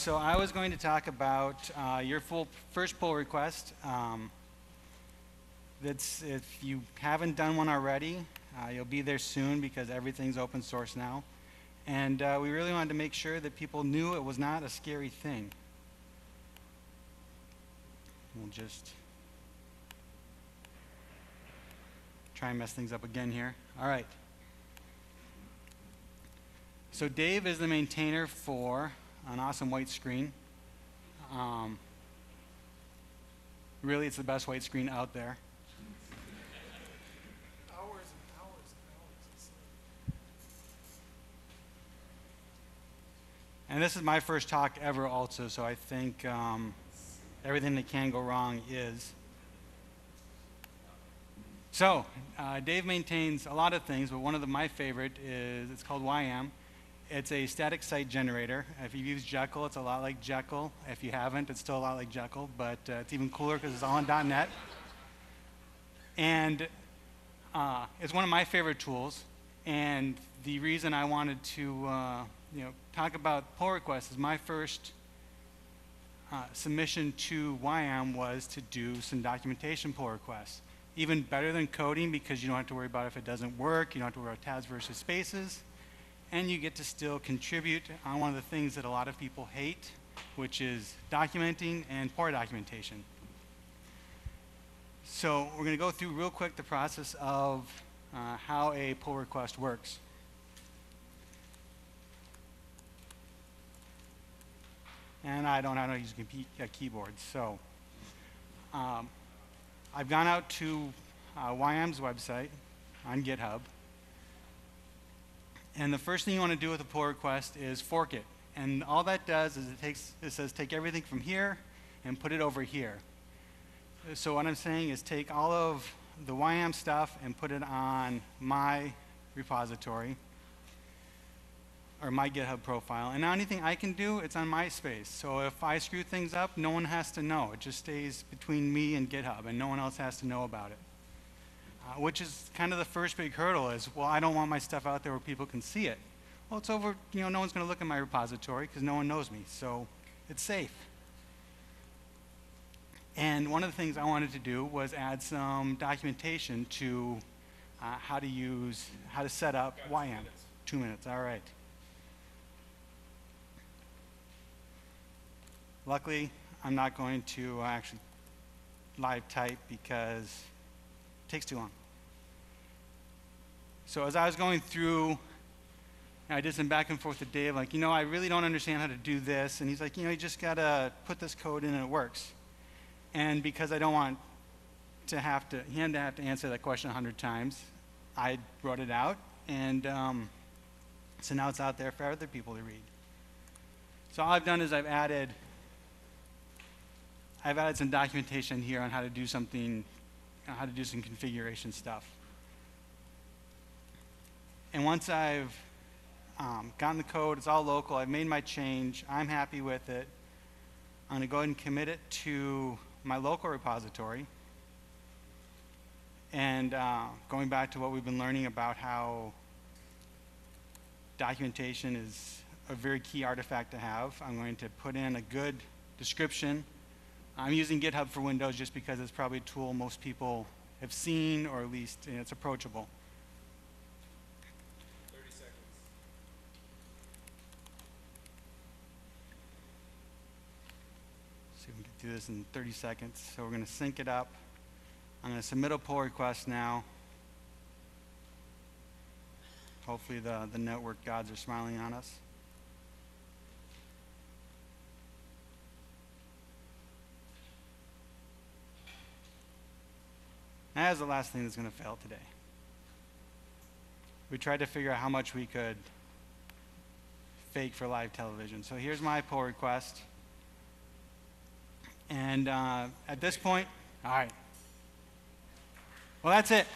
so I was going to talk about your first pull request. If you haven't done one already, you'll be there soon because everything's open source now. And we really wanted to make sure that people knew it was not a scary thing. We'll just try and mess things up again here. All right. So Dave is the maintainer for an awesome white screen. Really, it's the best white screen out there. Hours and hours and hours. And this is my first talk ever also, so I think everything that can go wrong is. So, Dave maintains a lot of things, but one of my favorite is, it's called YAM. It's a static site generator. If you've used Jekyll, it's a lot like Jekyll. If you haven't, it's still a lot like Jekyll, but it's even cooler because it's all in .NET. And it's one of my favorite tools. And the reason I wanted to talk about pull requests is my first submission to YAM was to do some documentation pull requests. Even better than coding because you don't have to worry about if it doesn't work, you don't have to worry about tabs versus spaces, and you get to still contribute on one of the things that a lot of people hate, which is documenting and poor documentation. So we're going to go through real quick the process of how a pull request works. And I don't know how to use a keyboard, so I've gone out to YAM's website on GitHub, and the first thing you want to do with a pull request is fork it. And all that does is it says take everything from here and put it over here. So what I'm saying is take all of the YAM stuff and put it on my repository or my GitHub profile. And now anything I can do, it's on my space. So if I screw things up, no one has to know. It just stays between me and GitHub, and no one else has to know about it. Which is kind of the first big hurdle is, well, I don't want my stuff out there where people can see it. Well, it's over, no one's going to look at my repository because no one knows me, so it's safe. And one of the things I wanted to do was add some documentation to how to set up YAM. 2 minutes, all right. Luckily, I'm not going to actually live type because it takes too long. So as I was going through, I did some back and forth with Dave, like, I really don't understand how to do this. And he's like, you just got to put this code in and it works. And because I don't want to him to have to answer that question 100 times, I wrote it out. And so now it's out there for other people to read. So all I've done is I've added some documentation here on how to do something, how to do some configuration stuff. And once I've gotten the code, it's all local, I've made my change, I'm happy with it, I'm going to go ahead and commit it to my local repository. And going back to what we've been learning about how documentation is a very key artifact to have, I'm going to put in a good description. I'm using GitHub for Windows just because it's probably a tool most people have seen, or at least it's approachable. 30 seconds. See if we can do this in 30 seconds. So we're going to sync it up. I'm going to submit a pull request now. Hopefully the network gods are smiling on us. That is the last thing that's going to fail today. We tried to figure out how much we could fake for live television. So here's my pull request. And at this point, all right. Well, that's it.